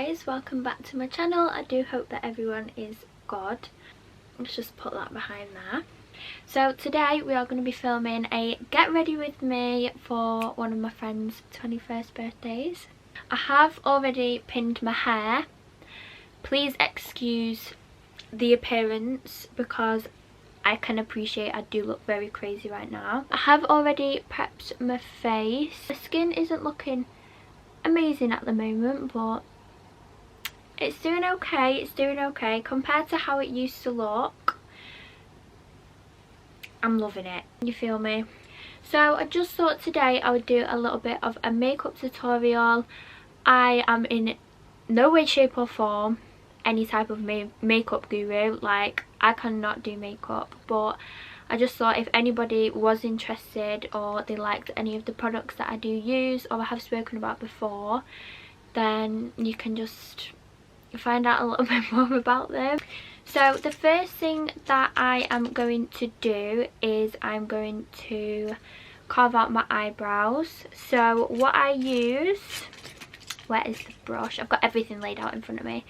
guys, welcome back to my channel. I do hope that everyone is good. Let's just put that behind there. So today we are going to be filming a get ready with me for one of my friend's 21st birthdays. I have already pinned my hair. Please excuse the appearance because I can appreciate I do look very crazy right now. I have already prepped my face. The skin isn't looking amazing at the moment, but it's doing okay compared to how it used to look. I'm loving it, you feel me? So I just thought today I would do a little bit of a makeup tutorial. I am in no way, shape or form any type of makeup guru. Like, I cannot do makeup, but I just thought if anybody was interested or they liked any of the products that I do use or I have spoken about before, then you can just find out a little bit more about them. So the first thing that I am going to do is I'm going to carve out my eyebrows. So what I use, where is the brush? I've got everything laid out in front of me.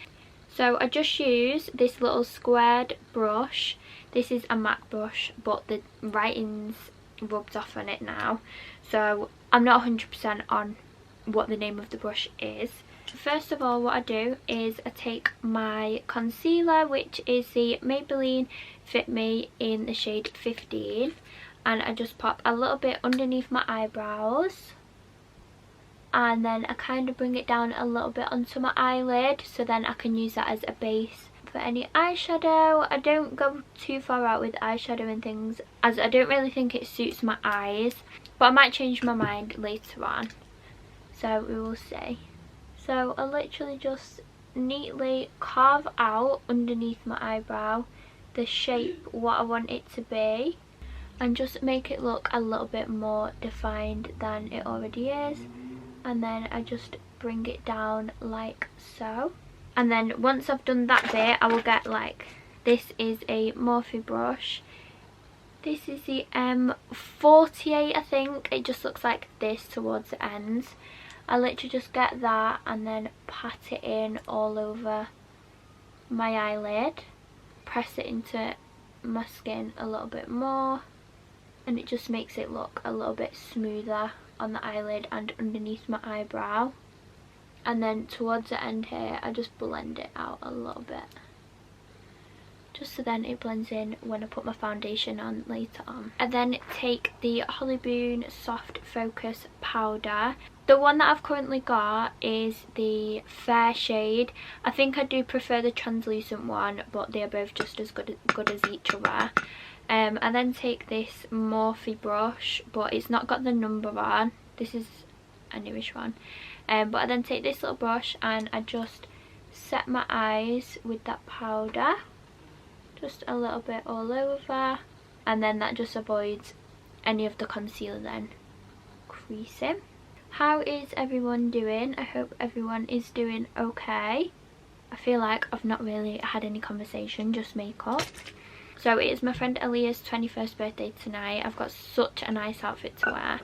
So I just use this little squared brush. This is a MAC brush, but the writing's rubbed off on it now, so I'm not 100% on what the name of the brush is. First of all, what I do is I take my concealer, which is the Maybelline Fit Me in the shade 15, and I just pop a little bit underneath my eyebrows, and then I kind of bring it down a little bit onto my eyelid, so then I can use that as a base for any eyeshadow. I don't go too far out with eyeshadow and things, as I don't really think it suits my eyes, but I might change my mind later on, so we will see. So I literally just neatly carve out underneath my eyebrow the shape what I want it to be, and just make it look a little bit more defined than it already is. And then I just bring it down like so. And then once I've done that bit, I will get, like, this is a Morphe brush. This is the M48, I think. It just looks like this towards the ends. I literally just get that and then pat it in all over my eyelid. Press it into my skin a little bit more, and it just makes it look a little bit smoother on the eyelid and underneath my eyebrow. And then towards the end here, I just blend it out a little bit, just so then it blends in when I put my foundation on later on. I then take the Hollywood Soft Focus powder. The one that I've currently got is the fair shade. I think I do prefer the translucent one, but they are both just as good as each other. I then take this Morphe brush, but it's not got the number on. This is a newish one. But I then take this little brush and I just set my eyes with that powder. Just a little bit all over. And then that just avoids any of the concealer then creasing. How is everyone doing? I hope everyone is doing okay. I feel like I've not really had any conversation, just makeup. So it is my friend Aaliyah's 21st birthday tonight. I've got such a nice outfit to wear.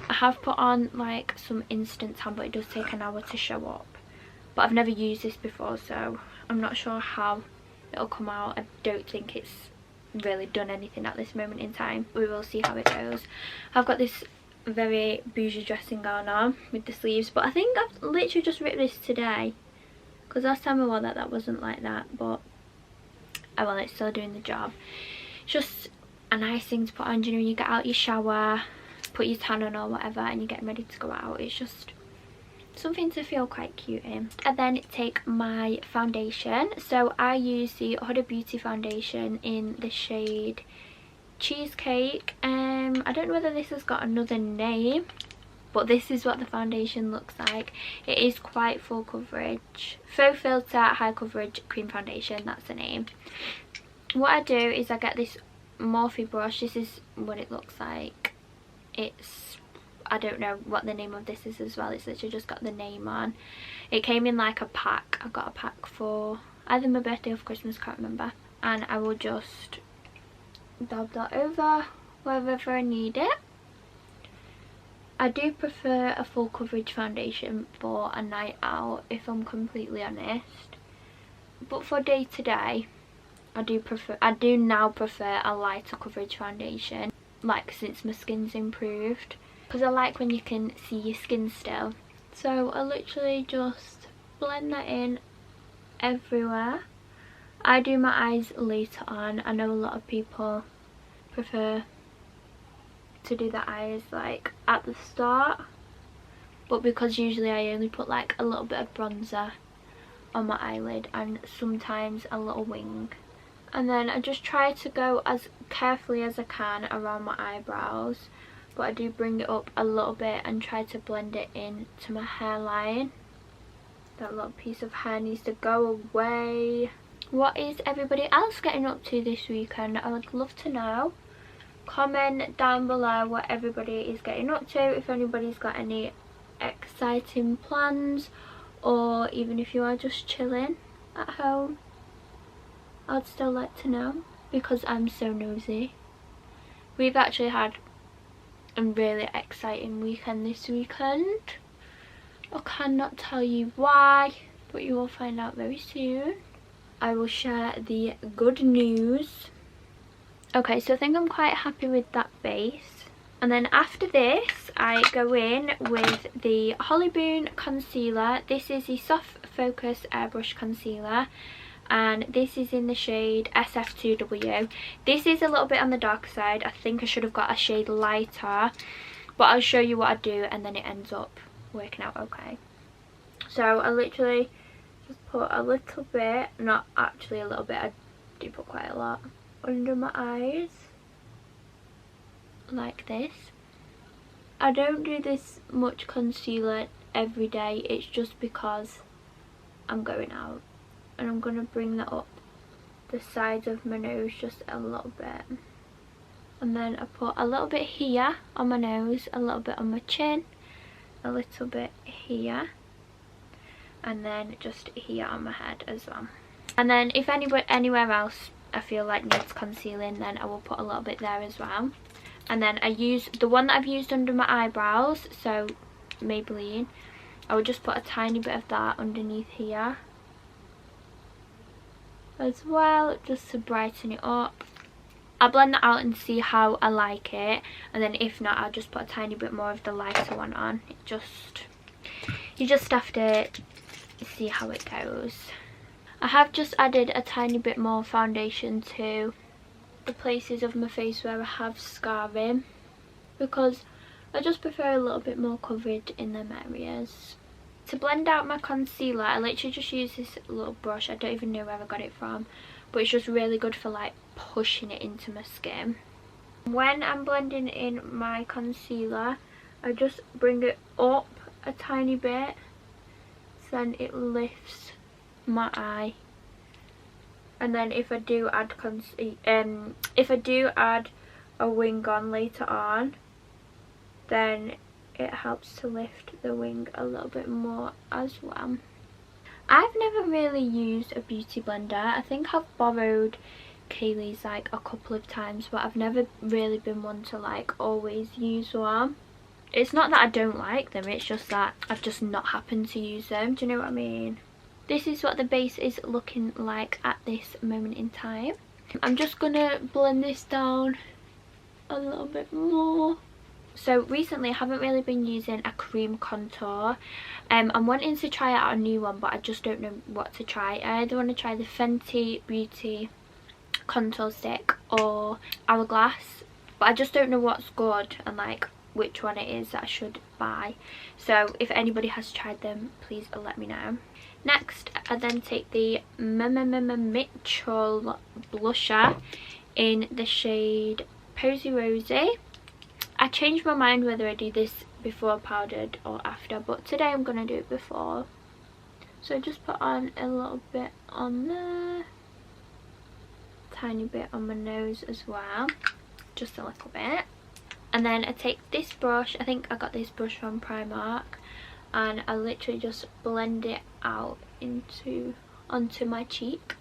I have put on like some instant tan, but it does take an hour to show up. But I've never used this before, so I'm not sure how it'll come out. I don't think it's really done anything at this moment in time. We will see how it goes. I've got this very bougie dressing gown on with the sleeves, but I think I've literally just ripped this today, because last time I wore that wasn't like that, but oh well, it's still doing the job. It's just a nice thing to put on, you know, when you get out your shower, put your tan on or whatever, and you're getting ready to go out. It's just something to feel quite cute in. And then take my foundation. So I use the Huda Beauty foundation in the shade Cheesecake. I don't know whether this has got another name, but this is what the foundation looks like. It is quite full coverage. Faux Filter High Coverage Cream Foundation, that's the name. What I do is I get this Morphe brush. This is what it looks like. It's, I don't know what the name of this is as well. It's literally just got the name on. It came in like a pack. I got a pack for either my birthday or for Christmas, can't remember. And I will just dab that over wherever I need it. I do prefer a full coverage foundation for a night out, if I'm completely honest. But for day to day, I do now prefer a lighter coverage foundation, like since my skin's improved. Because I like when you can see your skin still. So I literally just blend that in everywhere. I do my eyes later on. I know a lot of people prefer to do the eyes like at the start, but because usually I only put like a little bit of bronzer on my eyelid and sometimes a little wing, and then I just try to go as carefully as I can around my eyebrows, but I do bring it up a little bit and try to blend it in to my hairline. That little piece of hair needs to go away. What is everybody else getting up to this weekend? I would love to know. Comment down below what everybody is getting up to, if anybody's got any exciting plans, or even if you are just chilling at home. I'd still like to know, because I'm so nosy. We've actually had a really exciting weekend this weekend. I cannot tell you why, but you will find out very soon. I will share the good news. Okay, so I think I'm quite happy with that base. And then after this, I go in with the Hollyboon concealer. This is the Soft Focus Airbrush Concealer, and this is in the shade SF2W. This is a little bit on the dark side. I think I should have got a shade lighter, but I'll show you what I do and then it ends up working out okay. So I literally just put a little bit, not actually a little bit, I do put quite a lot, under my eyes like this. I don't do this much concealer every day, it's just because I'm going out, and I'm going to bring that up the sides of my nose just a little bit, and then I put a little bit here on my nose, a little bit on my chin, a little bit here, and then just here on my head as well. And then if anywhere else I feel like needs concealing, then I will put a little bit there as well. And then I use the one that I've used under my eyebrows, so Maybelline. I will just put a tiny bit of that underneath here as well, just to brighten it up. I'll blend that out and see how I like it, and then if not, I'll just put a tiny bit more of the lighter one on. You just have to see how it goes. I have just added a tiny bit more foundation to the places of my face where I have scarring, because I just prefer a little bit more coverage in them areas. To blend out my concealer, I literally just use this little brush. I don't even know where I got it from, but it's just really good for like pushing it into my skin. When I'm blending in my concealer, I just bring it up a tiny bit, so then it lifts my eye. And then if I do add a wing on later on, then it helps to lift the wing a little bit more as well. I've never really used a beauty blender. I think I've borrowed Kaylee's like a couple of times, but I've never really been one to like always use one. It's not that I don't like them, it's just that I've just not happened to use them. Do you know what I mean? This is what the base is looking like at this moment in time. I'm just gonna blend this down a little bit more. So recently I haven't really been using a cream contour. I'm wanting to try out a new one, but I just don't know what to try. I either want to try the Fenty Beauty contour stick or Hourglass, but I just don't know what's good and like which one it is that I should buy. So if anybody has tried them, please let me know. Next, I then take the Mitchell blusher in the shade Posy Rosy. I changed my mind whether I do this before powdered or after, but today I'm going to do it before. So I just put on a little bit on there, tiny bit on my nose as well, just a little bit. And then I take this brush, I think I got this brush from Primark, and I literally just blend it out onto my cheek.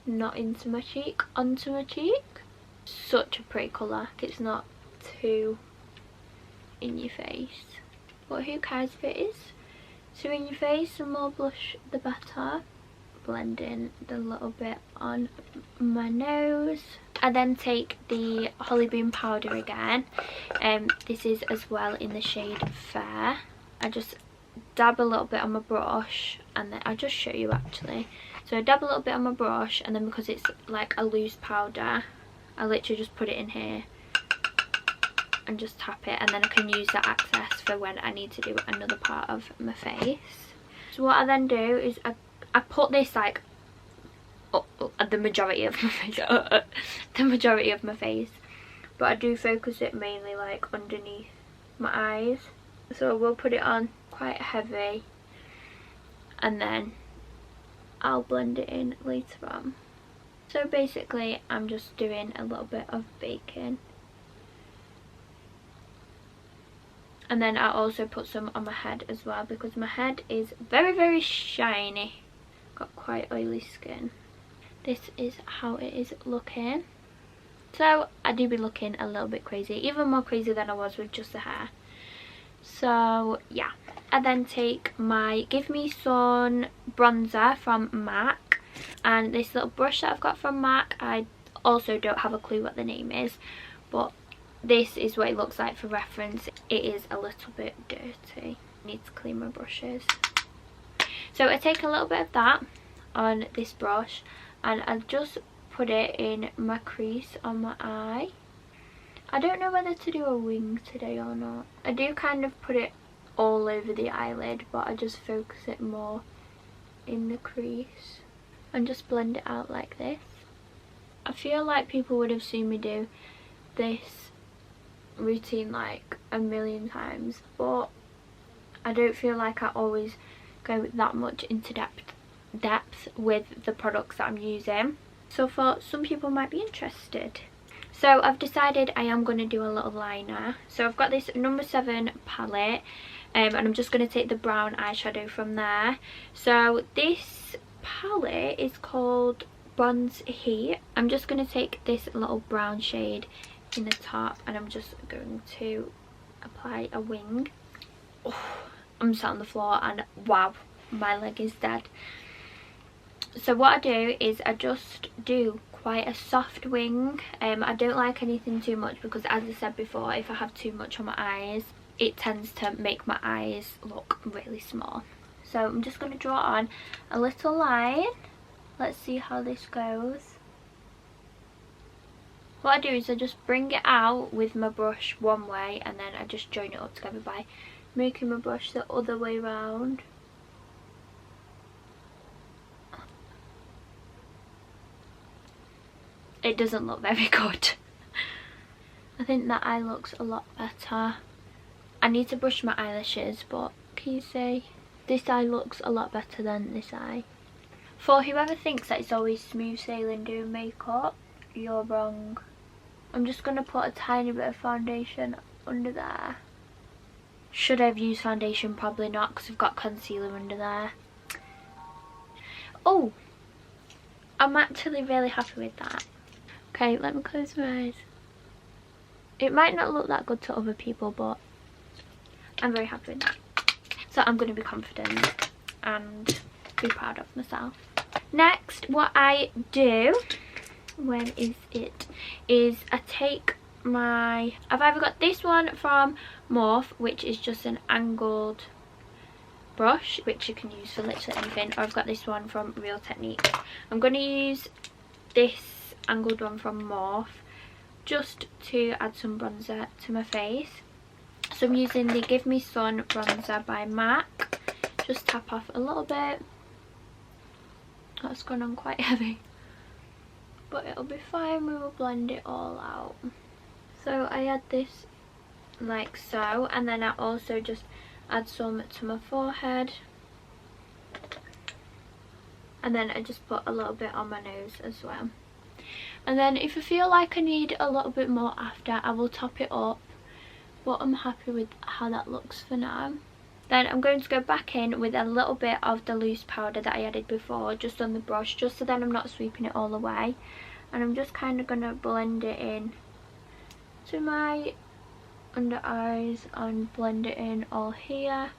Not into my cheek, onto my cheek. Such a pretty colour. It's not too in your face, but who cares if it is too in your face? The more blush the better. Blending the little bit on my nose. I then take the Holly Boom powder again. This is as well in the shade Fair. I just dab a little bit on my brush, and then I'll just show you actually. So I dab a little bit on my brush, and then because it's like a loose powder, I literally just put it in here and just tap it, and then I can use that access for when I need to do another part of my face. So what I then do is I put this like the majority of my face, the majority of my face, but I do focus it mainly like underneath my eyes. So I will put it on quite heavy, and then I'll blend it in later on. So basically I'm just doing a little bit of baking, and then I also put some on my head as well because my head is very shiny. Got quite oily skin. This is how it is looking. So I do be looking a little bit crazy, even more crazy than I was with just the hair. So yeah, I then take my Give Me Sun bronzer from MAC, and this little brush that I've got from MAC, I also don't have a clue what the name is, but this is what it looks like for reference. It is a little bit dirty. I need to clean my brushes. So I take a little bit of that on this brush, and I just put it in my crease on my eye. I don't know whether to do a wing today or not. I do kind of put it all over the eyelid, but I just focus it more in the crease and just blend it out like this. I feel like people would have seen me do this routine like a million times, but I don't feel like I always go that much into depth with the products that I'm using. So I thought some people might be interested. So I've decided I am going to do a little liner. So I've got this number 7 palette, and I'm just going to take the brown eyeshadow from there. So this palette is called Bronze Heat. I'm just going to take this little brown shade in the top, and I'm just going to apply a wing. Oh, I'm sat on the floor and wow, my leg is dead. So what I do is I just do quite a soft wing. I don't like anything too much because, as I said before, if I have too much on my eyes, it tends to make my eyes look really small. So I'm just going to draw on a little line. Let's see how this goes. What I do is I just bring it out with my brush one way, and then I just join it up together by making my brush the other way around. It doesn't look very good. I think that eye looks a lot better. I need to brush my eyelashes, but can you see? This eye looks a lot better than this eye. For whoever thinks that it's always smooth sailing doing makeup, you're wrong. I'm just going to put a tiny bit of foundation under there. Should I have used foundation? Probably not, because I've got concealer under there. Oh, I'm actually really happy with that. Okay, let me close my eyes. It might not look that good to other people, but I'm very happy with that. So I'm going to be confident and be proud of myself. Next, what I do, when is it, is I take my, I've either got this one from Morphe, which is just an angled brush, which you can use for literally anything, or I've got this one from Real Techniques. I'm going to use this angled one from Morphe just to add some bronzer to my face. So I'm using the Give Me Sun bronzer by MAC. Just tap off a little bit. That's gone on quite heavy, but it'll be fine. We will blend it all out. So I add this like so, and then I also just add some to my forehead, and then I just put a little bit on my nose as well. And then if I feel like I need a little bit more after, I will top it up, but I'm happy with how that looks for now. Then I'm going to go back in with a little bit of the loose powder that I added before, just on the brush, just so then I'm not sweeping it all away. And I'm just kind of going to blend it in to my under eyes and blend it in all here.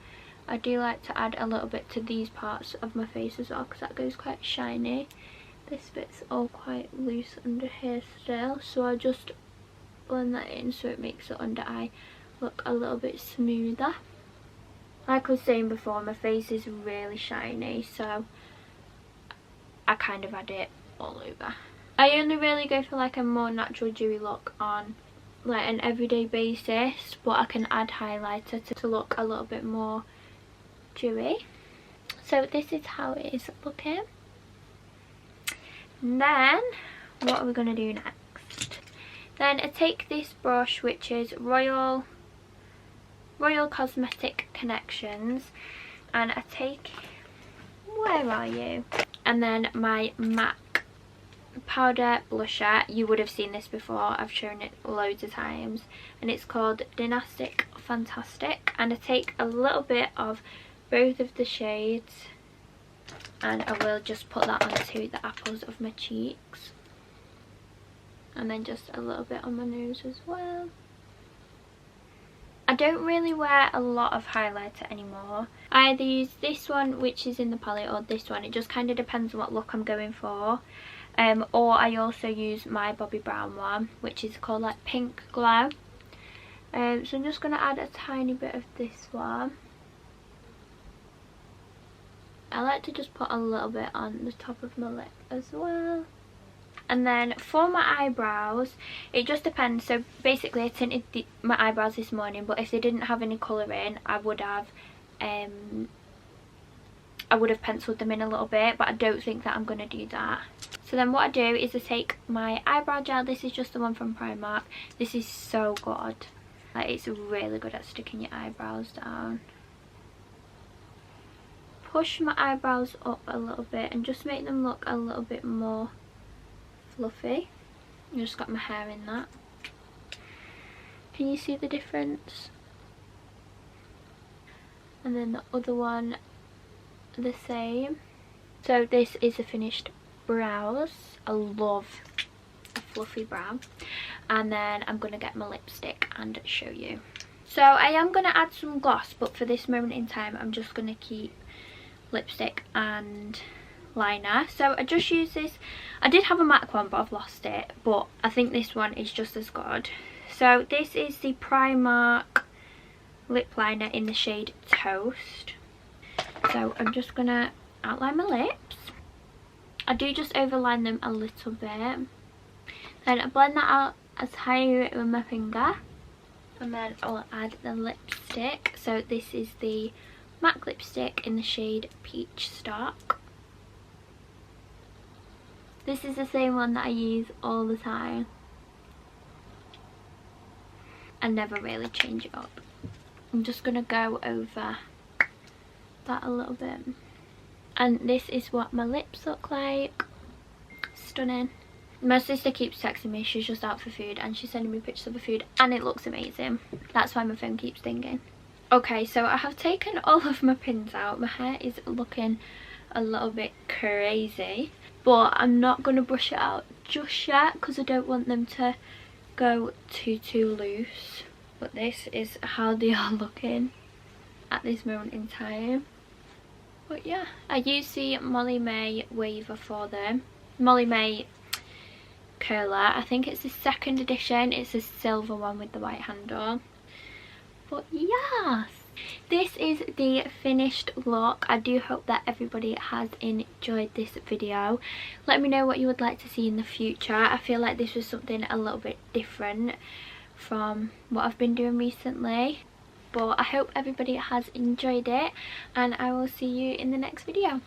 I do like to add a little bit to these parts of my face as well because that goes quite shiny. This bit's all quite loose under here still, so I just blend that in so it makes the under eye look a little bit smoother. Like I was saying before, my face is really shiny, so I kind of add it all over. I only really go for like a more natural dewy look on like an everyday basis, but I can add highlighter to look a little bit more dewy. So this is how it is looking. And then what are we going to do next? Then I take this brush, which is Royal Cosmetic Connections, and I take, where are you? And then my MAC powder blusher. You would have seen this before, I've shown it loads of times, and it's called Dynastic Fantastic, and I take a little bit of both of the shades and I will just put that onto the apples of my cheeks, and then just a little bit on my nose as well. I don't really wear a lot of highlighter anymore. I either use this one, which is in the palette, or this one. It just kind of depends on what look I'm going for. Or I also use my Bobbi Brown one, which is called like Pink Glow. So I'm just going to add a tiny bit of this one. I like to just put a little bit on the top of my lip as well. And then for my eyebrows, it just depends. So basically I tinted my eyebrows this morning, but if they didn't have any colour in, I would have penciled them in a little bit, but I don't think that I'm going to do that. So then what I do is I take my eyebrow gel. This is just the one from Primark. This is so good. Like, it's really good at sticking your eyebrows down. Push my eyebrows up a little bit and just make them look a little bit more fluffy. I just got my hair in that. Can you see the difference? And then the other one the same. So this is a finished brows. I love a fluffy brow. And then I'm going to get my lipstick and show you. So I am going to add some gloss, but for this moment in time I'm just going to keep lipstick and liner. So I just use this. I did have a MAC one but I've lost it, but I think this one is just as good. So this is the Primark lip liner in the shade Toast. So I'm just gonna outline my lips. I do just overline them a little bit, then I blend that out as high with my finger, and then I'll add the lipstick. So this is the MAC lipstick in the shade Peach Stock. This is the same one that I use all the time. I never really change it up. I'm just going to go over that a little bit. And this is what my lips look like. Stunning. My sister keeps texting me. She's just out for food and she's sending me pictures of the food and it looks amazing. That's why my phone keeps dinging. Okay, so I have taken all of my pins out. My hair is looking a little bit crazy, but I'm not going to brush it out just yet because I don't want them to go too loose. But this is how they are looking at this moment in time. But yeah, I use the Molly May waver for them. Molly May curler. I think it's the second edition. It's a silver one with the white handle. But yes, this is the finished look. I do hope that everybody has enjoyed this video. Let me know what you would like to see in the future. I feel like this was something a little bit different from what I've been doing recently. But I hope everybody has enjoyed it and I will see you in the next video.